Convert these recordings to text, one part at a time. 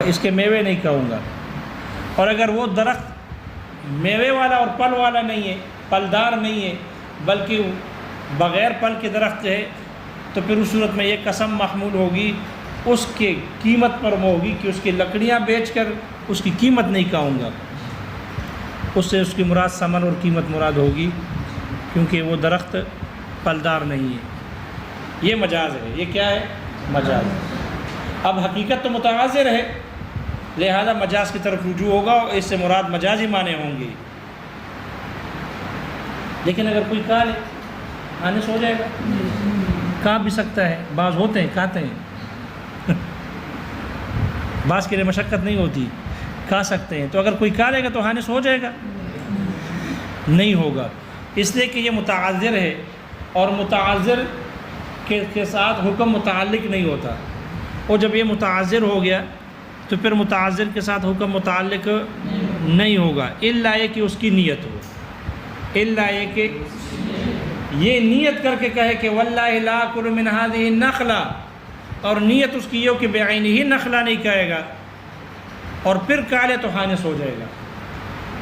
اس کے میوے نہیں کھاؤں گا۔ اور اگر وہ درخت میوے والا اور پھل والا نہیں ہے، پھلدار نہیں ہے، بلکہ بغیر پھل کے درخت ہے، تو پھر اس صورت میں یہ قسم محمول ہوگی اس کے قیمت پر ہوگی کہ اس کی لکڑیاں بیچ کر اس کی قیمت نہیں کھاؤں گا۔ اس سے اس کی مراد ثمن اور قیمت مراد ہوگی، کیونکہ وہ درخت پھلدار نہیں ہے۔ یہ مجاز ہے۔ یہ کیا ہے؟ مجاز۔ اب حقیقت تو متعاذر ہے، لہذا مجاز کی طرف رجوع ہوگا اور اس سے مراد مجازی معنی ہوں گے۔ لیکن اگر کوئی کھا لے آنس ہو جائے گا؟ کھا بھی سکتا ہے، بعض ہوتے ہیں کھاتے ہیں بعض کے لیے مشقت نہیں ہوتی، کھا سکتے ہیں۔ تو اگر کوئی کھا لے گا تو حانث ہو جائے گا؟ نہیں ہوگا، اس لیے کہ یہ متعذر ہے، اور متعذر کے ساتھ حکم متعلق نہیں ہوتا۔ اور جب یہ متعذر ہو گیا تو پھر متعذر کے ساتھ حکم متعلق نہیں ہوگا، الا یہ کہ اس کی نیت ہو، الا یہ کہ یہ نیت کر کے کہے کہ واللہ لا آکل من هذه النخلہ، اور نیت اس کی یہ ہو کہ بعینہ نخلہ نہیں کہے گا، اور پھر کہہ لے تو حانث ہو جائے گا۔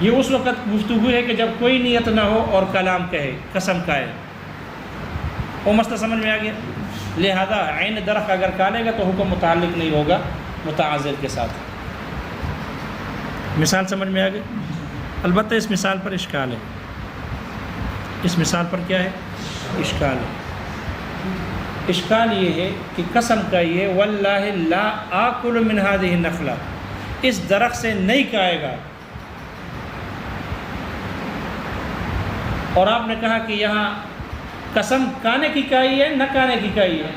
یہ اس وقت گفتگو ہے کہ جب کوئی نیت نہ ہو اور کلام کہے، قسم کہے۔ وہ مسئلہ سمجھ میں آ گیا؟ لہذا عین درخت اگر کہہ لے گا تو حکم متعلق نہیں ہوگا متعذر کے ساتھ۔ مثال سمجھ میں آ گئی؟ البتہ اس مثال پر اشکال ہے۔ اس مثال پر کیا ہے؟ اشکال ہے۔ اشکال یہ ہے کہ قسم کہیے واللہ لا آکل من هذه النخلہ، اس درخت سے نہیں کھائے گا، اور آپ نے کہا کہ یہاں قسم کھانے کی کھائی ہے نہ کھانے کی کھائی ہے،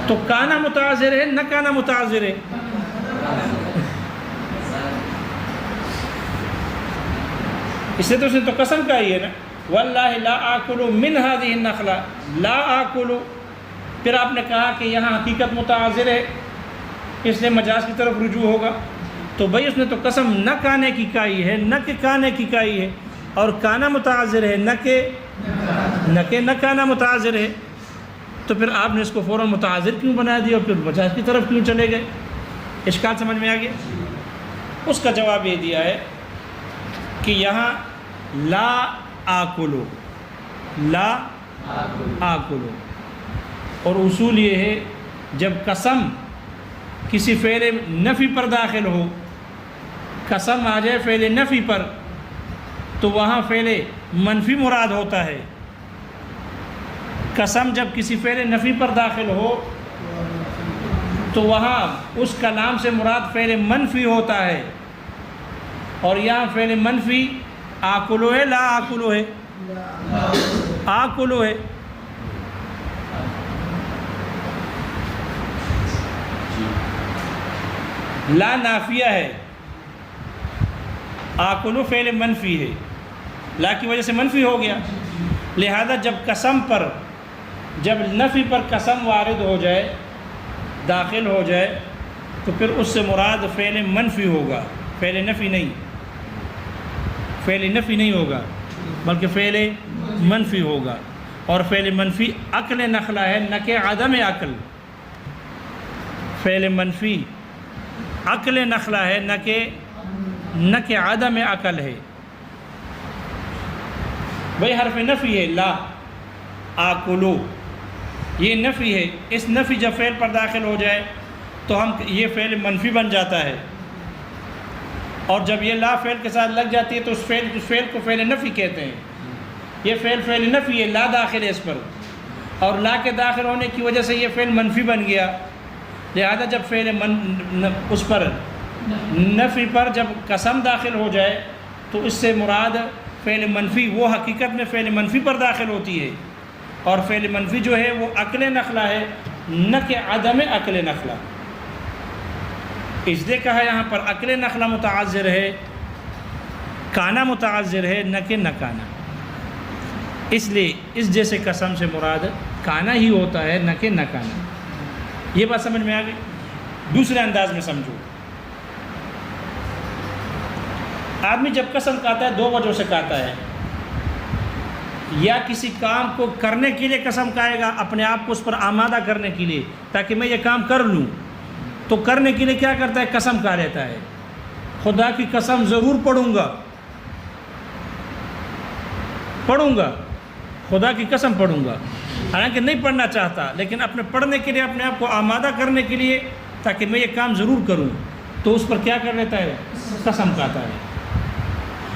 تو کھانا متعذر ہے نہ کھانا متعذر ہے؟ اس سے تو اس نے تو قسم کھائی ہے نا، واللہ لا آکل من هذه النخلہ، لا آکل، پھر آپ نے کہا کہ یہاں حقیقت متعذر ہے، اس لیے مجاز کی طرف رجوع ہوگا۔ تو بھائی اس نے تو قسم نہ کھانے کی کھائی ہے نہ کہ کھانے کی کھائی ہے، اور کھانا متعذر ہے نہ کہ نہ کھانا متعذر ہے، تو پھر آپ نے اس کو فوراً متعذر کیوں بنا دیا اور پھر مجاز کی طرف کیوں چلے گئے؟ اشکال سمجھ میں آ گیا؟ اس کا جواب یہ دیا ہے کہ یہاں لا آکلو، لا آکلو، اور اصول یہ ہے جب قسم کسی فعل نفی پر داخل ہو، قسم آ جائے فعل نفی پر، تو وہاں فعل منفی مراد ہوتا ہے۔ قسم جب کسی فعل نفی پر داخل ہو تو وہاں اس کلام سے مراد فعل منفی ہوتا ہے، اور یہاں فعل منفی آکلو ہے، لا آکلو ہے؟ آکلو ہے۔ لا نافیہ ہے، آکلو فعل منفی ہے، لا کی وجہ سے منفی ہو گیا، لہذا جب قسم پر، جب نفی پر قسم وارد ہو جائے، داخل ہو جائے، تو پھر اس سے مراد فعل منفی ہوگا، فعل نفی نہیں، فعل نفی نہیں ہوگا بلکہ فعل منفی ہوگا، اور فعل منفی عقل نخلہ ہے نہ کہ عدم عقل، فعل منفی عقل نخلہ ہے نہ کہ عدم عقل ہے۔ وہی حرف نفی ہے، لا آکلو، یہ نفی ہے، اس نفی جب فعل پر داخل ہو جائے تو یہ فعل منفی بن جاتا ہے، اور جب یہ لا فعل کے ساتھ لگ جاتی ہے تو اس فعل کو فعل نفی کہتے ہیں۔ یہ فعل نفی ہے، لا داخل ہے اس پر، اور لا کے داخل ہونے کی وجہ سے یہ فعل منفی بن گیا، لہذا جب فعل اس پر نفی پر جب قسم داخل ہو جائے تو اس سے مراد فعل منفی، وہ حقیقت میں فعل منفی پر داخل ہوتی ہے، اور فعل منفی جو ہے وہ عقل نخلہ ہے نہ کہ عدم عقل نخلہ۔ اس لیے کہا یہاں پر عقل نخلہ متعذر ہے، کانا متعذر ہے نہ کہ نہ کانا، اس لیے اس جیسے قسم سے مراد کانا ہی ہوتا ہے نہ کہ نہ کانا۔ یہ بات سمجھ میں آ گئی؟ دوسرے انداز میں سمجھو، آدمی جب قسم کھاتا ہے دو وجہ سے کھاتا ہے، یا کسی کام کو کرنے کے لیے قسم کھائے گا، اپنے آپ کو اس پر آمادہ کرنے کے لیے تاکہ میں یہ کام کر لوں، تو کرنے کے لیے کیا کرتا ہے؟ قسم کھا لیتا ہے، خدا کی قسم ضرور پڑھوں گا، خدا کی قسم پڑھوں گا، حالانکہ نہیں پڑھنا چاہتا، لیکن اپنے پڑھنے کے لیے، اپنے آپ کو آمادہ کرنے کے لیے، تاکہ میں یہ کام ضرور کروں، تو اس پر کیا کر لیتا ہے؟ قسم کھاتا ہے۔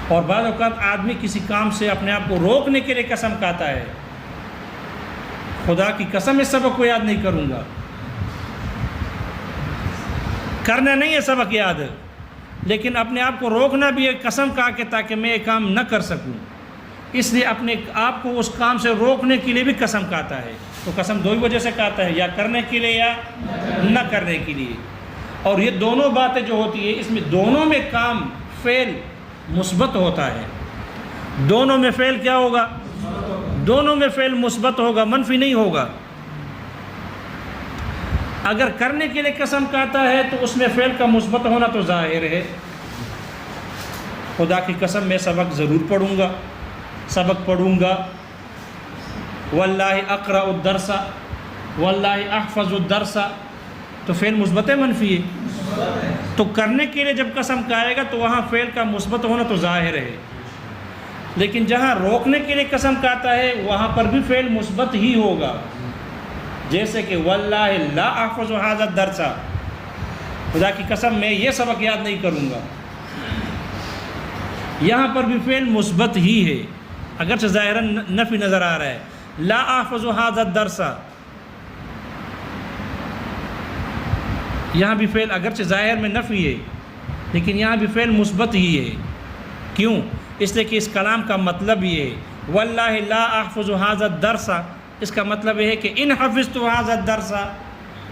اور بعض اوقات آدمی کسی کام سے اپنے آپ کو روکنے کے لیے قسم کھاتا ہے، خدا کی قسم اس سبق کو یاد نہیں کروں گا، کرنا نہیں ہے سبق یاد، لیکن اپنے آپ کو روکنا بھی ہے قسم کھا کے، تاکہ میں یہ کام نہ کر سکوں، اس لیے اپنے آپ کو اس کام سے روکنے کے لیے بھی قسم کھاتا ہے۔ تو قسم دو ہی وجہ سے کھاتا ہے، یا کرنے کے لیے یا نہ کرنے کے لیے۔ اور یہ دونوں باتیں جو ہوتی ہے، اس میں دونوں میں کام فعل مثبت ہوتا ہے، دونوں میں فعل کیا ہوگا؟ دونوں میں فعل مثبت ہوگا، منفی نہیں ہوگا۔ اگر کرنے کے لیے قسم کھاتا ہے تو اس میں فعل کا مثبت ہونا تو ظاہر ہے، خدا کی قسم میں سبق ضرور پڑھوں گا، سبق پڑھوں گا، واللہ اقرأ الدرس، واللہ احفظ الدرس، تو فعل مثبت ہے منفی ہے؟ تو کرنے کے لیے جب قسم کھائے گا تو وہاں فعل کا مثبت ہونا تو ظاہر ہے، لیکن جہاں روکنے کے لیے قسم کھاتا ہے وہاں پر بھی فعل مثبت ہی ہوگا، جیسے کہ واللہ لا احفظ ھذا الدرس، خدا کی قسم میں یہ سبق یاد نہیں کروں گا، یہاں پر بھی فعل مثبت ہی ہے، اگرچہ ظاہراً نفی نظر آ رہا ہے، لا احفظ ھذا الدرس، یہاں بھی فعل اگرچہ ظاہر میں نفی ہے، لیکن یہاں بھی فعل مثبت ہی ہے۔ کیوں؟ اس لیے کہ اس کلام کا مطلب یہ ہے، واللہ لا احفظ ھذا الدرس، اس کا مطلب یہ ہے کہ ان حفظت ھذا الدرس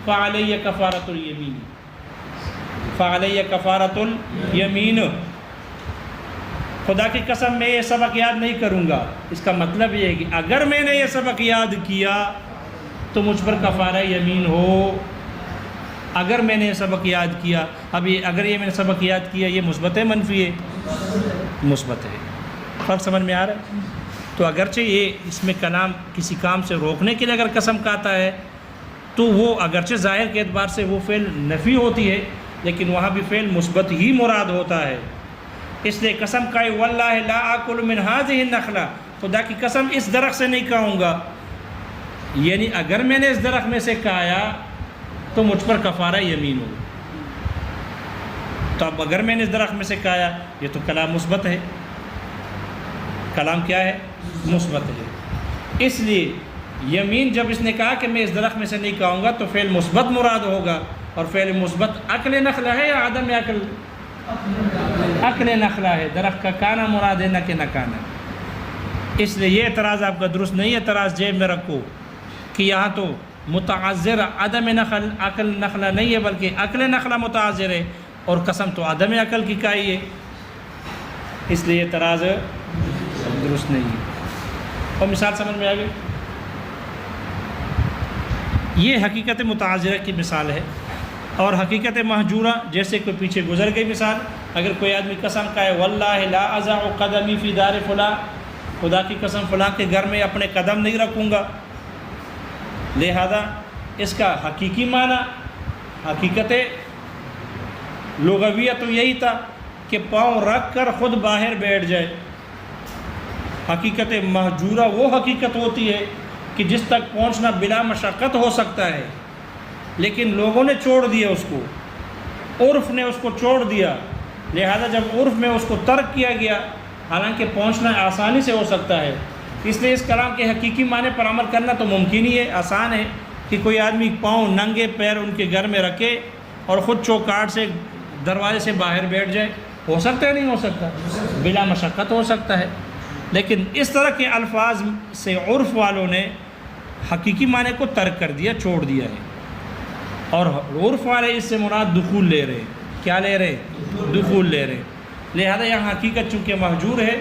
فعلی کفارۃ الیمین، فعلی کفارۃ الیمین، خدا کی قسم میں یہ سبق یاد نہیں کروں گا، اس کا مطلب یہ ہے کہ اگر میں نے یہ سبق یاد کیا تو مجھ پر کفارہ یمین ہو، اگر میں نے یہ سبق یاد کیا۔ اب یہ اگر یہ میں نے سبق یاد کیا، یہ مثبت ہے منفی ہے؟ مثبت ہے۔ فرق سمجھ میں آ رہا ہے؟ تو اگرچہ یہ اس میں کلام کسی کام سے روکنے کے لیے اگر قسم کھاتا ہے تو وہ اگرچہ ظاہر کے اعتبار سے وہ فعل نفی ہوتی ہے، لیکن وہاں بھی فعل مثبت ہی مراد ہوتا ہے، اس لیے قسم کھائی واللہ لا آکل من ھذہ النخلہ، خدا کی قسم اس درخت سے نہیں کھاؤں گا، یعنی اگر میں نے اس درخت میں سے کھایا تو مجھ پر کفارہ یمین ہو۔ تو اب اگر میں نے اس درخت میں سے کھایا، یہ تو کلام مثبت ہے، کلام کیا ہے؟ مثبت ہے، اس لیے یمین جب اس نے کہا کہ میں اس درخت میں سے نہیں کھاؤں گا تو فعل مثبت مراد ہوگا، اور فعل مثبت عقل نخلہ ہے یا عدم عقل؟ عقل نخلہ ہے، درخت کا کھانا مراد ہے نہ کہ نہ کھانا۔ اس لیے یہ اعتراض آپ کا درست نہیں ہے، اعتراض جیب میں رکھو کہ یہاں تو متعذر عدم نخل عقل نخلہ نہیں ہے، بلکہ عقل نخلہ متعذر ہے، اور قسم تو عدم عقل کی کھائی ہے، اس لیے اعتراض درست نہیں ہے۔ اور مثال سمجھ میں آ گئی؟ یہ حقیقت متعذرہ کی مثال ہے، اور حقیقت محجورہ جیسے کوئی پیچھے گزر گئی مثال، اگر کوئی آدمی قسم کہے واللہ لا اضع قدمی فی دار فلاں، خدا کی قسم فلاں کے گھر میں اپنے قدم نہیں رکھوں گا، لہذا اس کا حقیقی معنی، حقیقت لغویہ تو یہی تھا کہ پاؤں رکھ کر خود باہر بیٹھ جائے۔ حقیقت محجورہ وہ حقیقت ہوتی ہے کہ جس تک پہنچنا بلا مشقت ہو سکتا ہے، لیکن لوگوں نے چھوڑ دیا اس کو، عرف نے اس کو چھوڑ دیا، لہذا جب عرف میں اس کو ترک کیا گیا، حالانکہ پہنچنا آسانی سے ہو سکتا ہے، اس لیے اس کلام کے حقیقی معنی پر عمل کرنا تو ممکن ہی ہے، آسان ہے کہ کوئی آدمی پاؤں ننگے پیر ان کے گھر میں رکھے اور خود چوکاٹ سے دروازے سے باہر بیٹھ جائے، ہو سکتا ہے نہیں ہو سکتا؟ بلا مشقت ہو سکتا ہے، لیکن اس طرح کے الفاظ سے عرف والوں نے حقیقی معنی کو ترک کر دیا، چھوڑ دیا ہے، اور عرف والے اس سے مراد دخول لے رہے ہیں۔ کیا لے رہے؟ دخول لے رہے، لہذا یہاں حقیقت چونکہ محجور ہے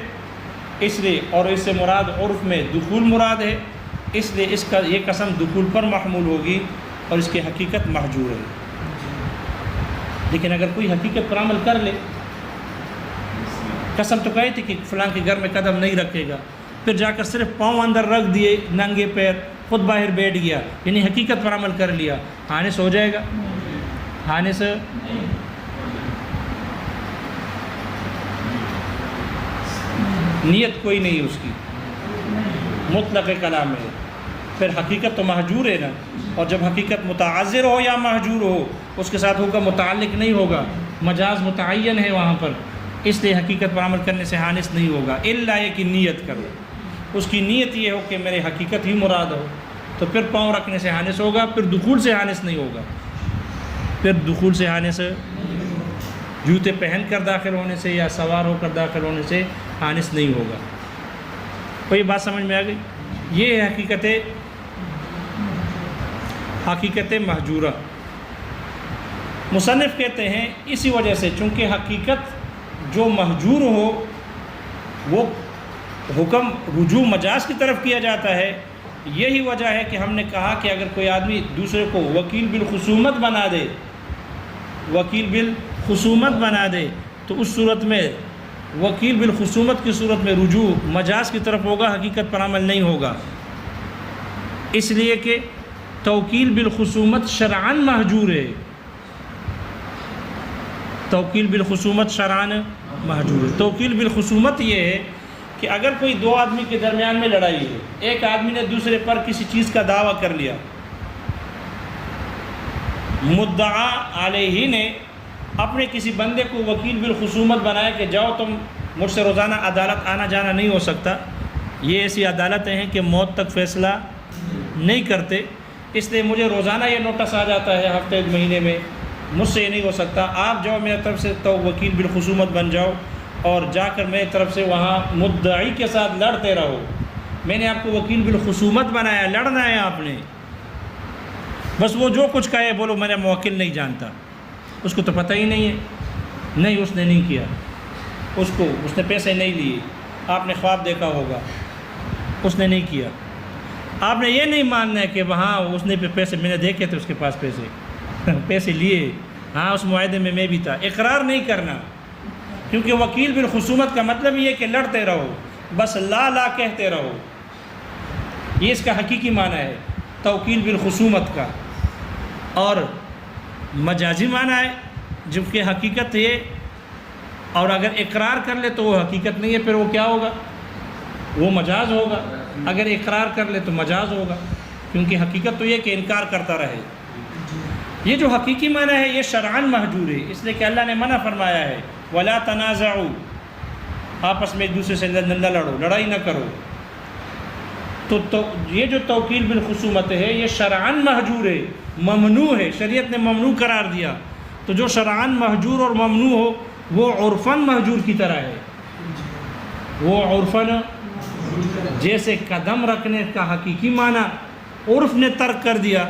اس لیے، اور اس سے مراد عرف میں دخول مراد ہے، اس لیے اس کا یہ قسم دخول پر محمول ہوگی اور اس کی حقیقت محجور ہے۔ لیکن اگر کوئی حقیقت پر عمل کر لے، قسم تو کہی تھی کہ فلاں کے گھر میں قدم نہیں رکھے گا، پھر جا کر صرف پاؤں اندر رکھ دیے ننگے پیر، خود باہر بیٹھ گیا، یعنی حقیقت پر عمل کر لیا، آنے سے ہو جائے گا؟ حانس نیت کوئی نہیں اس کی، مطلق کلام ہے، پھر حقیقت تو محجور ہے نا، اور جب حقیقت متعذر ہو یا محجور ہو اس کے ساتھ حکم متعلق نہیں ہوگا، مجاز متعین ہے وہاں پر، اس لیے حقیقت پر عمل کرنے سے حانس نہیں ہوگا، الا یہ کہ نیت کرو، اس کی نیت یہ ہو کہ میرے حقیقت ہی مراد ہو، تو پھر پاؤں رکھنے سے حانس ہوگا، پھر دخول سے حانس نہیں ہوگا، پھر دخول سے حانس جوتے پہن کر داخل ہونے سے یا سوار ہو کر داخل ہونے سے حانس نہیں ہوگا۔ کوئی بات سمجھ میں آ گئی؟ یہ ہے حقیقت محجورہ۔ مصنف کہتے ہیں اسی وجہ سے چونکہ حقیقت جو محجور ہو وہ حکم رجوع مجاز کی طرف کیا جاتا ہے، یہی وجہ ہے کہ ہم نے کہا کہ اگر کوئی آدمی دوسرے کو وکیل بالخصومت بنا دے، وکیل بالخصومت بنا دے، تو اس صورت میں وکیل بالخصومت کی صورت میں رجوع مجاز کی طرف ہوگا، حقیقت پر عمل نہیں ہوگا، اس لیے کہ توکیل بالخصومت شرعاً محجور ہے، توکیل بالخصومت شرعاً محجور ہے۔ توکیل بالخصومت یہ ہے کہ اگر کوئی دو آدمی کے درمیان میں لڑائی ہے، ایک آدمی نے دوسرے پر کسی چیز کا دعویٰ کر لیا، مدعا علیہ نے اپنے کسی بندے کو وکیل بالخصومت بنایا کہ جاؤ تم مجھ سے روزانہ عدالت آنا جانا نہیں ہو سکتا، یہ ایسی عدالتیں ہیں کہ موت تک فیصلہ نہیں کرتے، اس لیے مجھے روزانہ یہ نوٹس آ جاتا ہے ہفتے مہینے میں، مجھ سے یہ نہیں ہو سکتا، آپ جاؤ میری طرف سے تو وکیل بالخصومت بن جاؤ اور جا کر میری طرف سے وہاں مدعی کے ساتھ لڑتے رہو، میں نے آپ کو وکیل بالخصومت بنایا، لڑنا ہے آپ نے، بس وہ جو کچھ کہے بولو میرا موکل نہیں جانتا، اس کو تو پتہ ہی نہیں ہے، نہیں اس نے نہیں کیا، اس نے پیسے نہیں لیے، آپ نے خواب دیکھا ہوگا، اس نے نہیں کیا، آپ نے یہ نہیں ماننا ہے کہ وہاں اس نے پیسے میں نے دیکھے تھے اس کے پاس پیسے لیے، ہاں اس معاہدے میں بھی تھا، اقرار نہیں کرنا، کیونکہ وکیل بالخصومت کا مطلب یہ ہے کہ لڑتے رہو، بس لا لا کہتے رہو، یہ اس کا حقیقی معنی ہے توکیل بالخصومت کا، اور مجازی معنی ہے جبکہ حقیقت یہ، اور اگر اقرار کر لے تو وہ حقیقت نہیں ہے، پھر وہ کیا ہوگا؟ وہ مجاز ہوگا، اگر اقرار کر لے تو مجاز ہوگا، کیونکہ حقیقت تو یہ کہ انکار کرتا رہے۔ یہ جو حقیقی معنی ہے یہ شرعاً محجور ہے، اس لیے کہ اللہ نے منع فرمایا ہے وَلَا تَنَازَعُوا، آپس میں ایک دوسرے سے نہ لڑو، لڑائی نہ کرو، تو یہ جو توکیل بالخصومت ہے یہ شرعاً محجور ہے، ممنوع ہے، شریعت نے ممنوع قرار دیا، تو جو شرعاً محجور اور ممنوع ہو وہ عرفاً محجور کی طرح ہے، وہ عرفاً جیسے قدم رکھنے کا حقیقی معنی عرف نے ترک کر دیا،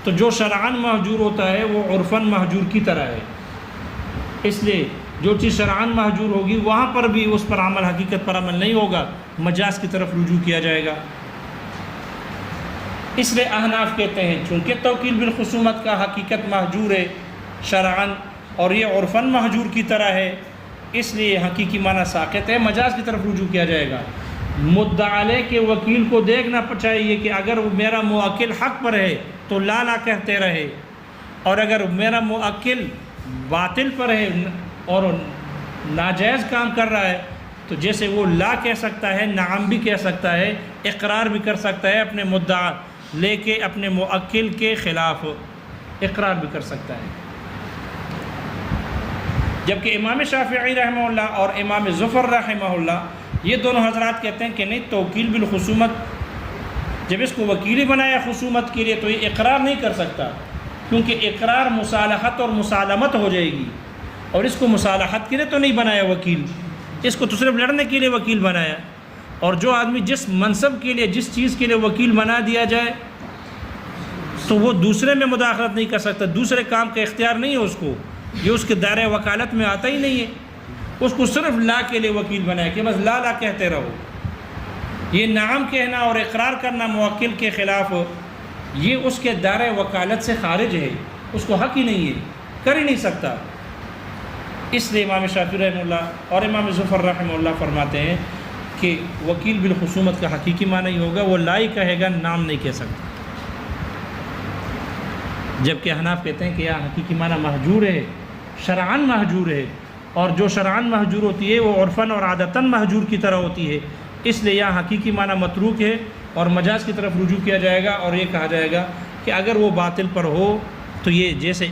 تو جو شرعاً محجور ہوتا ہے وہ عرفاً محجور کی طرح ہے، اس لیے جو چیز شرعاً محجور ہوگی وہاں پر بھی اس پر عمل، حقیقت پر عمل نہیں ہوگا، مجاز کی طرف رجوع کیا جائے گا۔ اس لیے احناف کہتے ہیں چونکہ توکیل بالخصومت کا حقیقت محجور ہے شرعاً اور یہ عرفاً محجور کی طرح ہے، اس لیے حقیقی معنی ساقط ہے، مجاز کی طرف رجوع کیا جائے گا۔ مدعا علیہ کے وکیل کو دیکھنا چاہیے کہ اگر میرا موکل حق پر ہے تو لا لا کہتے رہے، اور اگر میرا موکل باطل پر ہے اور ناجائز کام کر رہا ہے تو جیسے وہ لا کہہ سکتا ہے، نعم بھی کہہ سکتا ہے، اقرار بھی کر سکتا ہے اپنے مدعا لے کے اپنے موکل کے خلاف اقرار بھی کر سکتا ہے۔ جبکہ امام شافعی رحمہ اللہ اور امام ظفر رحمہ اللہ یہ دونوں حضرات کہتے ہیں کہ نہیں، توکیل بالخصومت جب اس کو وکیلی بنایا خصومت کے لیے تو یہ اقرار نہیں کر سکتا، کیونکہ اقرار مصالحت اور مسالمت ہو جائے گی، اور اس کو مصالحت کے لیے تو نہیں بنایا وکیل، اس کو تو صرف لڑنے کے لیے وکیل بنایا، اور جو آدمی جس منصب کے لیے جس چیز کے لیے وکیل بنا دیا جائے تو وہ دوسرے میں مداخلت نہیں کر سکتا، دوسرے کام کا اختیار نہیں ہے اس کو، یہ اس کے دائرۂ وکالت میں آتا ہی نہیں ہے، اس کو صرف لا کے لیے وکیل بنایا کہ بس لا لا کہتے رہو۔ یہ نعم کہنا اور اقرار کرنا موکل کے خلاف یہ اس کے دائرۂ وکالت سے خارج ہے، اس کو حق ہی نہیں ہے، کر ہی نہیں سکتا۔ اس لیے امام شافعی رحمہ اللہ اور امام ظفر رحمہ اللہ فرماتے ہیں کہ وکیل بالخصومت کا حقیقی معنی ہی ہوگا، وہ لا ہی کہے گا، نام نہیں کہہ سکتا۔ جبکہ احناف کہتے ہیں کہ یہاں حقیقی معنی مہجور ہے، شرعاً مہجور ہے، اور جو شرعاً مہجور ہوتی ہے وہ عرفاً اور عادتاً مہجور کی طرح ہوتی ہے، اس لیے یہاں حقیقی معنی متروک ہے اور مجاز کی طرف رجوع کیا جائے گا، اور یہ کہا جائے گا کہ اگر وہ باطل پر ہو تو یہ جیسے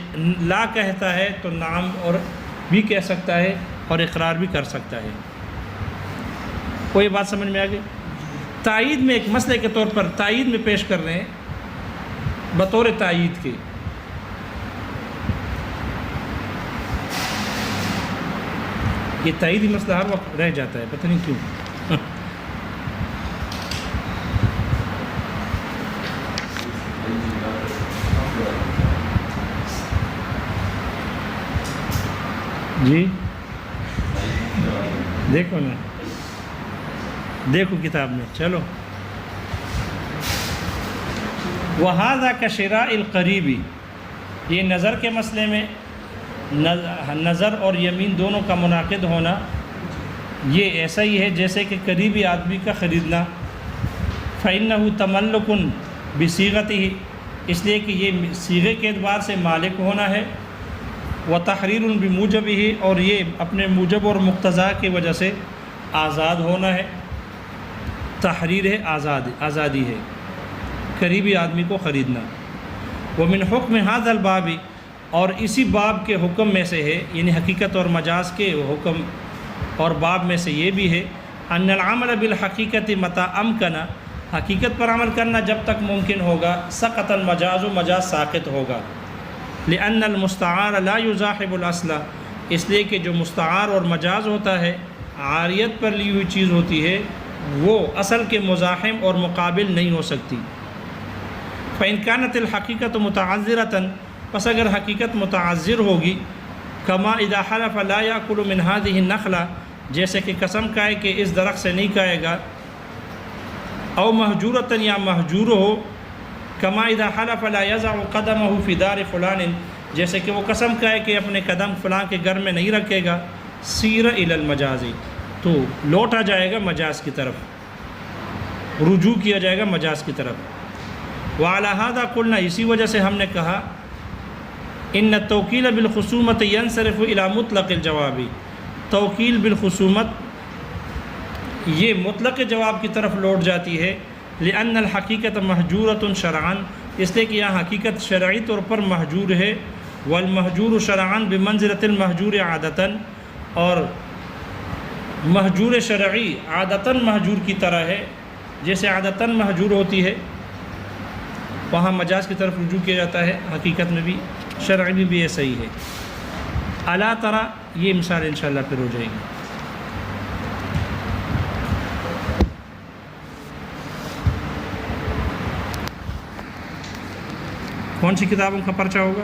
لا کہتا ہے تو نعم اور بھی کہہ سکتا ہے اور اقرار بھی کر سکتا ہے۔ کوئی بات سمجھ میں آ گئی؟ تائید میں ایک مسئلے کے طور پر تائید میں پیش کر رہے ہیں، بطور تائید کے یہ تائیدی مسئلہ ہر وقت رہ جاتا ہے، پتہ نہیں کیوں۔ جی دیکھو نا، دیکھو کتاب میں، چلو۔ وَهَذَا كَشِرَاءِ الْقَرِيبِ، یہ نظر کے مسئلے میں نظر اور یمین دونوں کا منعقد ہونا یہ ایسا ہی ہے جیسے کہ قریبی آدمی کا خریدنا۔ فَإِنَّهُ تَمَلُّكٌ بِصِيغَتِهِ، اس لیے کہ یہ صیغے کے اعتبار سے مالک ہونا ہے، وَتَحْرِيرٌ بِمُوجَبِهِ، اور یہ اپنے موجب اور مقتضا کی وجہ سے آزاد ہونا ہے۔ تحریر ہے، آزادی ہے، قریبی آدمی کو خریدنا۔ وَمِنْ حُكْمِ هَذَا الْبَابِ، اور اسی باب کے حکم میں سے ہے، یعنی حقیقت اور مجاز کے حکم اور باب میں سے یہ بھی ہے، ان العمل بالحقیقت متى امکن، حقیقت پر عمل کرنا جب تک ممکن ہوگا، سقط المجاز، و مجاز ساقط ہوگا، لأن المستعار لا يزاحم الاصل، اس لیے کہ جو مستعار اور مجاز ہوتا ہے، عاریت پر لی ہوئی چیز ہوتی ہے، وہ اصل کے مزاحم اور مقابل نہیں ہو سکتی۔ فإن كانت الحقیقت متعذرة، پس اگر حقیقت متعذر ہوگی، کما اذا حلف لا یاکل من هذه النخلہ، جیسے کہ قسم کھائے کہ اس درخت سے نہیں کھائے گا، او مہجورۃ، یا مہجور ہو، کما اذا حلف لا یضع قدمہ فی دار فلان، جیسے کہ وہ قسم کھائے کہ اپنے قدم فلاں کے گھر میں نہیں رکھے گا، سیر الی المجاز، تو لوٹا جائے گا مجاز کی طرف، رجوع کیا جائے گا مجاز کی طرف۔ وعلی ھذا قلنا، اسی وجہ سے ہم نے کہا، ان التوکیل بالخصومت ینصرف الی مطلق الجواب، توکیل بالخصومت یہ مطلق جواب کی طرف لوٹ جاتی ہے، لأن الحقیقت محجورۃ شرعاً، اس لیے کہ یہاں حقیقت شرعی طور پر محجور ہے، والمحجور شرعاً بمنزلۃ المحجور عادتاً، اور محجور شرعی عادتاً محجور کی طرح ہے، جیسے عادتاً محجور ہوتی ہے وہاں مجاز کی طرف رجوع کیا جاتا ہے، حقیقت میں بھی شرعی میں بھی ایسا ہی ہے۔ الا ترى، یہ مثال انشاءاللہ پھر ہو جائے گی۔ کون سی کتابوں کا پرچہ ہوگا؟